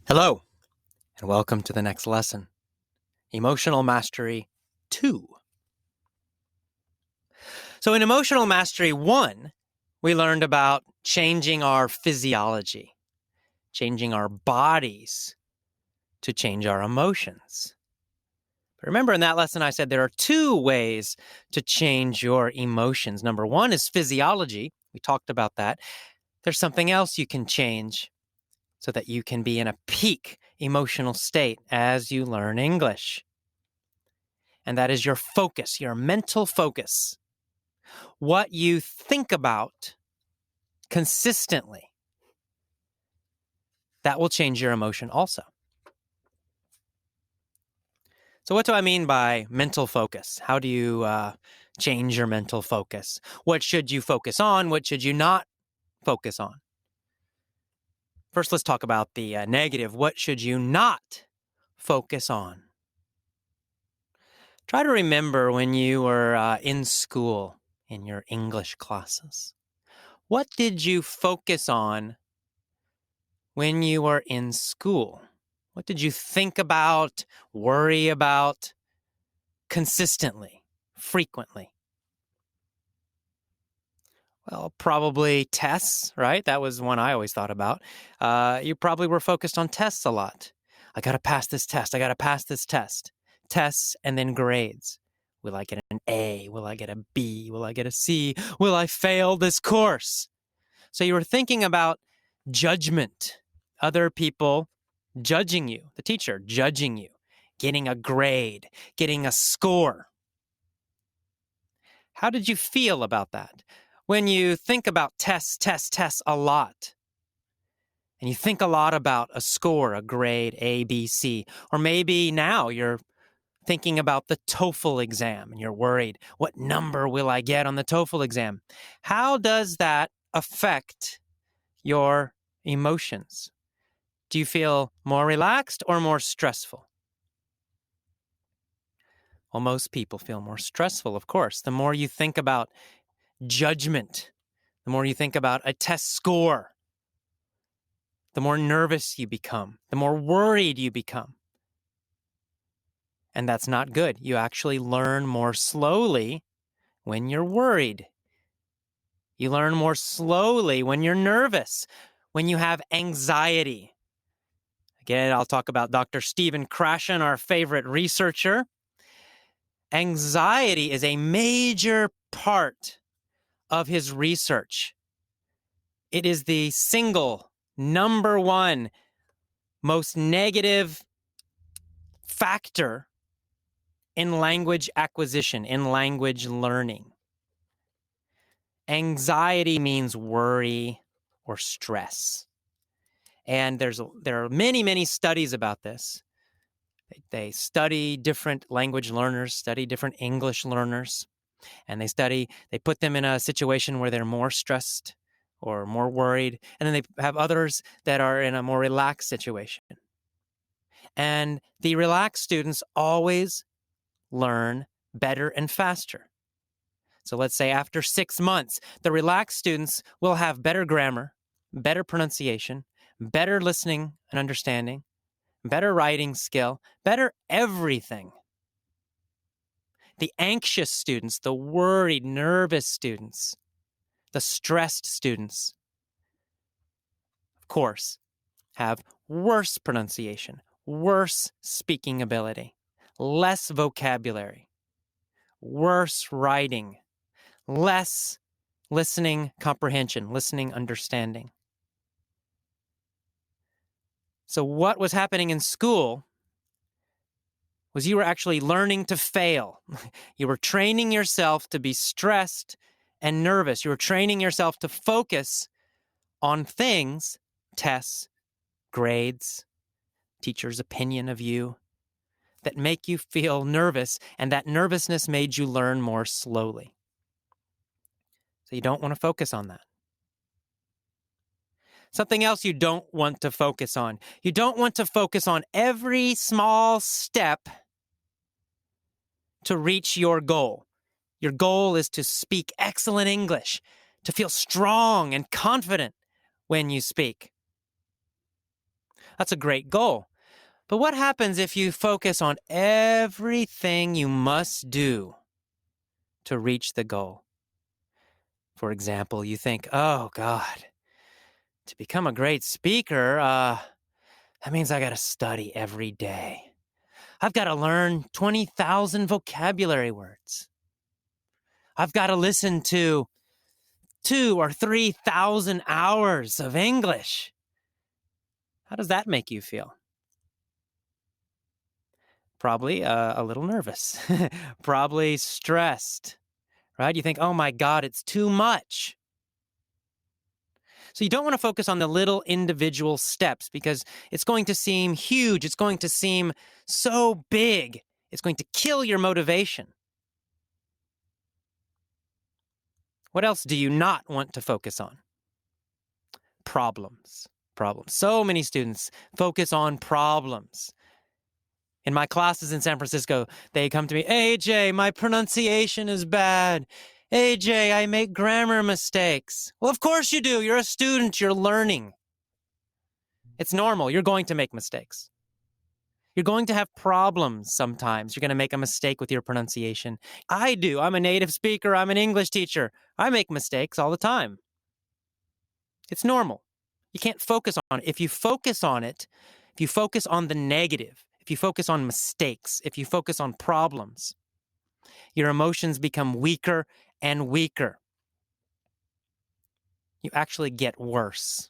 Hello, and welcome to the next lesson, Emotional Mastery 2. So in Emotional Mastery 1, we learned about changing our physiology, changing our bodies to change our emotions. But remember in that lesson I said there are two ways to change your emotions. Number one is physiology. We talked about that. There's something else you can change so that you can be in a peak emotional state as you learn English. And that is your focus, your mental focus. What you think about consistently, that will change your emotion also. So what do I mean by mental focus? How do you change your mental focus? What should you focus on? What should you not focus on? First, let's talk about the negative. What should you not focus on? Try to remember when you were in school in your English classes. What did you focus on when you were in school? What did you think about, worry about consistently, frequently? Well, probably tests, right? That was one I always thought about. You probably were focused on tests a lot. I got to pass this test. I got to pass this test. Tests and then grades. Will I get an A? Will I get a B? Will I get a C? Will I fail this course? So you were thinking about judgment, other people judging you, the teacher judging you, getting a grade, getting a score. How did you feel about that? When you think about tests a lot, and you think a lot about a score, a grade, A, B, C, or maybe now you're thinking about the TOEFL exam and you're worried, what number will I get on the TOEFL exam? How does that affect your emotions? Do you feel more relaxed or more stressful? Well, most people feel more stressful, of course. The more you think about judgment, the more you think about a test score, the more nervous you become, the more worried you become. And that's not good. You actually learn more slowly when you're worried. You learn more slowly when you're nervous, when you have anxiety. Again, I'll talk about Dr. Stephen Krashen, our favorite researcher. Anxiety is a major part of his research. It is the single number one most negative factor in language acquisition, in language learning. Anxiety means worry or stress. And there are many studies about this. They study different language learners, study different English learners, and they put them in a situation where they're more stressed or more worried, and then they have others that are in a more relaxed situation. And the relaxed students always learn better and faster. So let's say after 6 months, the relaxed students will have better grammar, better pronunciation, better listening and understanding, better writing skill, better everything. The anxious students, the worried, nervous students, the stressed students, of course, have worse pronunciation, worse speaking ability, less vocabulary, worse writing, less listening comprehension, listening understanding. So what was happening in school was you were actually learning to fail. You were training yourself to be stressed and nervous. You were training yourself to focus on things, tests, grades, teacher's opinion of you, that make you feel nervous, and that nervousness made you learn more slowly. So you don't want to focus on that. Something else you don't want to focus on. You don't want to focus on every small step to reach your goal. Your goal is to speak excellent English, to feel strong and confident when you speak. That's a great goal. But what happens if you focus on everything you must do to reach the goal? For example, you think, oh, God, to become a great speaker, that means I got to study every day. I've got to learn 20,000 vocabulary words. I've got to listen to 2,000 or 3,000 hours of English. How does that make you feel? Probably a little nervous, probably stressed, right? You think, oh my God, it's too much. So you don't want to focus on the little individual steps because it's going to seem huge. It's going to seem so big. It's going to kill your motivation. What else do you not want to focus on? Problems. So many students focus on problems. In my classes in San Francisco, they come to me, AJ, my pronunciation is bad. AJ, I make grammar mistakes. Well, of course you do. You're a student. You're learning. It's normal. You're going to make mistakes. You're going to have problems sometimes. You're going to make a mistake with your pronunciation. I do. I'm a native speaker. I'm an English teacher. I make mistakes all the time. It's normal. You can't focus on it. If you focus on it, if you focus on the negative, if you focus on mistakes, if you focus on problems, your emotions become weaker and weaker. You actually get worse.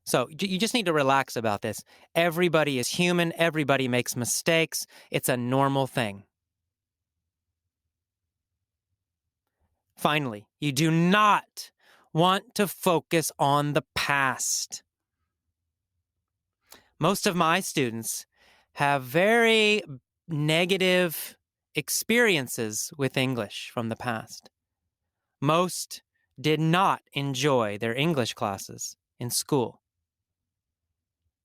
So you just need to relax about this. Everybody is human. Everybody makes mistakes. It's a normal thing. Finally, you do not want to focus on the past. Most of my students have very negative experiences with English from the past. Most did not enjoy their English classes in school.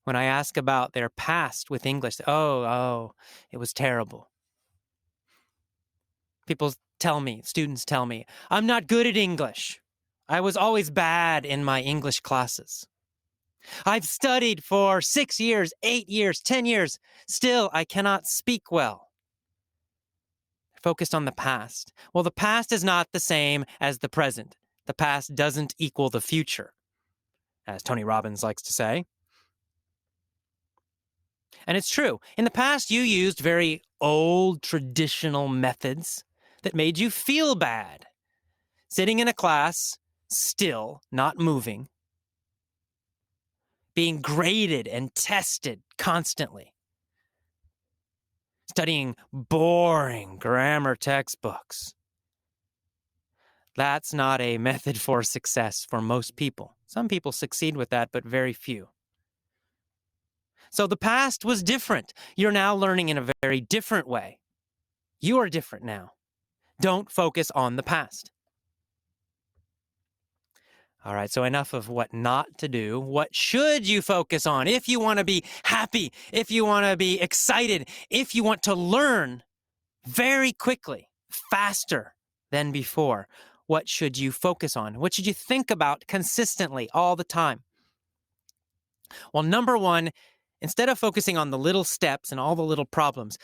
When I ask about their past with English, it was terrible. Students tell me, I'm not good at English. I was always bad in my English classes. I've studied for 6 years, 8 years, 10 years. Still, I cannot speak well. Focused on the past. Well, the past is not the same as the present. The past doesn't equal the future, as Tony Robbins likes to say. And it's true. In the past, you used very old, traditional methods that made you feel bad. Sitting in a class, still not moving, being graded and tested constantly, studying boring grammar textbooks. That's not a method for success for most people. Some people succeed with that, but very few. So the past was different. You're now learning in a very different way. You are different now. Don't focus on the past. All right, so enough of what not to do. What should you focus on if you want to be happy, if you want to be excited, if you want to learn very quickly, faster than before? What should you focus on? What should you think about consistently all the time? Well, number one, instead of focusing on the little steps and all the little problems,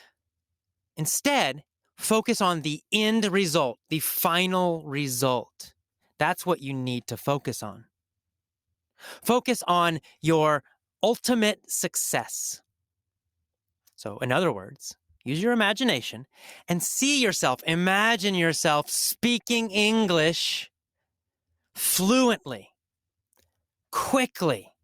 instead, focus on the end result, the final result. That's what you need to focus on. Focus on your ultimate success. So, in other words, use your imagination and imagine yourself speaking English fluently, quickly.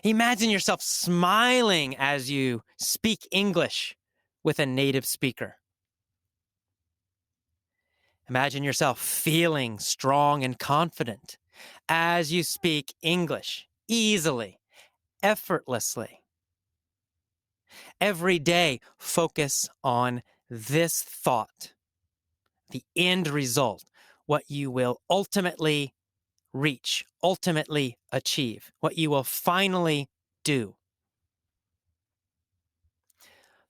Imagine yourself smiling as you speak English with a native speaker. Imagine yourself feeling strong and confident as you speak English easily, effortlessly. Every day, focus on this thought, the end result, what you will ultimately reach, ultimately achieve, what you will finally do.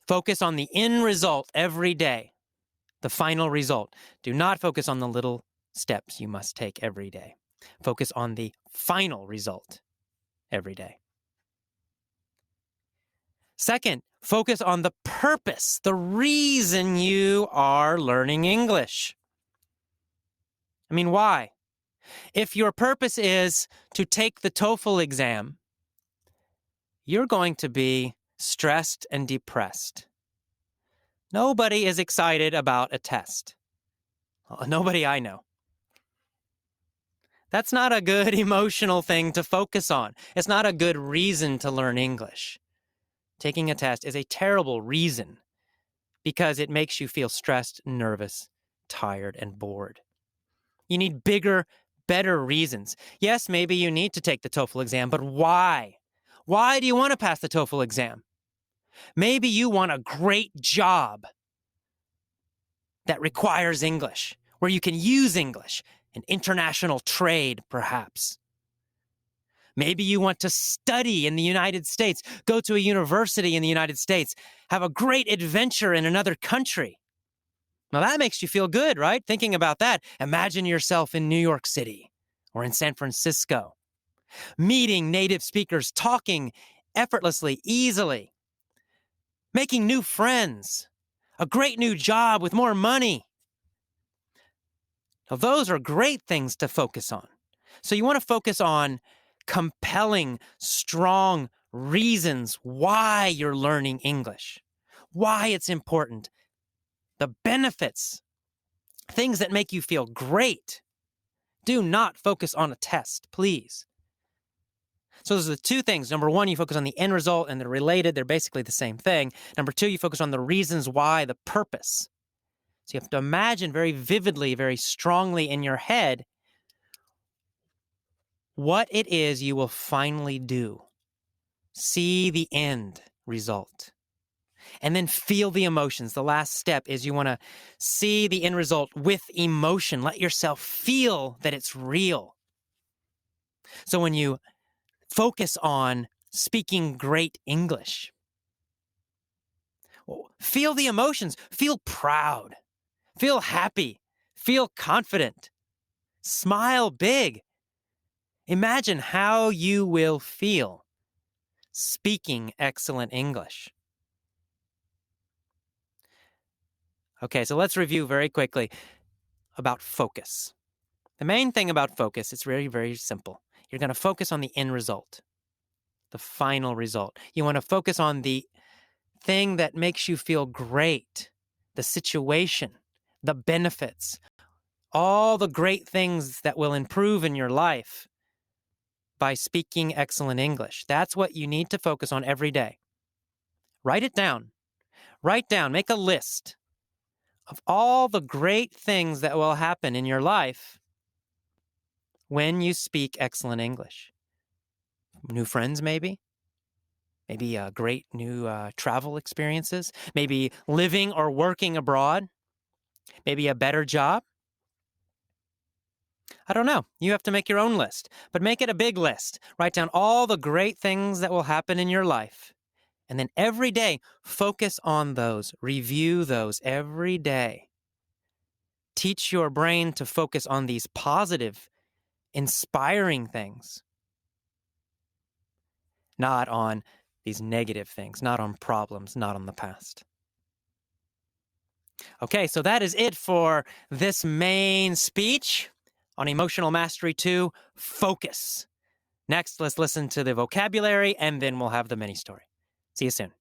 Focus on the end result every day, the final result. Do not focus on the little steps you must take every day. Focus on the final result. every day. Second, focus on the purpose, the reason you are learning English. I mean, why? If your purpose is to take the TOEFL exam, you're going to be stressed and depressed. Nobody is excited about a test. Nobody I know. That's not a good emotional thing to focus on. It's not a good reason to learn English. Taking a test is a terrible reason because it makes you feel stressed, nervous, tired, and bored. You need bigger, better reasons. Yes, maybe you need to take the TOEFL exam, but why? Why do you want to pass the TOEFL exam? Maybe you want a great job that requires English, where you can use English, in international trade, perhaps. Maybe you want to study in the United States, go to a university in the United States, have a great adventure in another country. Now that makes you feel good, right? Thinking about that. Imagine yourself in New York City or in San Francisco, meeting native speakers, talking effortlessly, easily, making new friends, a great new job with more money. Now, those are great things to focus on. So you want to focus on compelling, strong reasons why you're learning English, why it's important, the benefits, things that make you feel great. Do not focus on a test, please. So those are the two things. Number one, you focus on the end result, and they're related. They're basically the same thing. Number two, you focus on the reasons why, the purpose. So you have to imagine very vividly, very strongly in your head what it is you will finally do. See the end result. And then feel the emotions. The last step is you want to see the end result with emotion. Let yourself feel that it's real. So when you focus on speaking great English, feel the emotions. Feel proud. Feel happy. Feel confident. Smile big. Imagine how you will feel speaking excellent English. Okay, so let's review very quickly about focus. The main thing about focus is very, very simple. You're going to focus on the end result, the final result. You want to focus on the thing that makes you feel great, the situation, the benefits, all the great things that will improve in your life by speaking excellent English. That's what you need to focus on every day. Write it down. Write down, make a list of all the great things that will happen in your life when you speak excellent English. New friends, maybe. Maybe great new travel experiences. Maybe living or working abroad. Maybe a better job. I don't know. You have to make your own list, but make it a big list. Write down all the great things that will happen in your life. And then every day, focus on those. Review those every day. Teach your brain to focus on these positive, inspiring things, not on these negative things, not on problems, not on the past. Okay, so that is it for this main speech on Emotional Mastery 2, Focus. Next, let's listen to the vocabulary, and then we'll have the mini story. See you soon.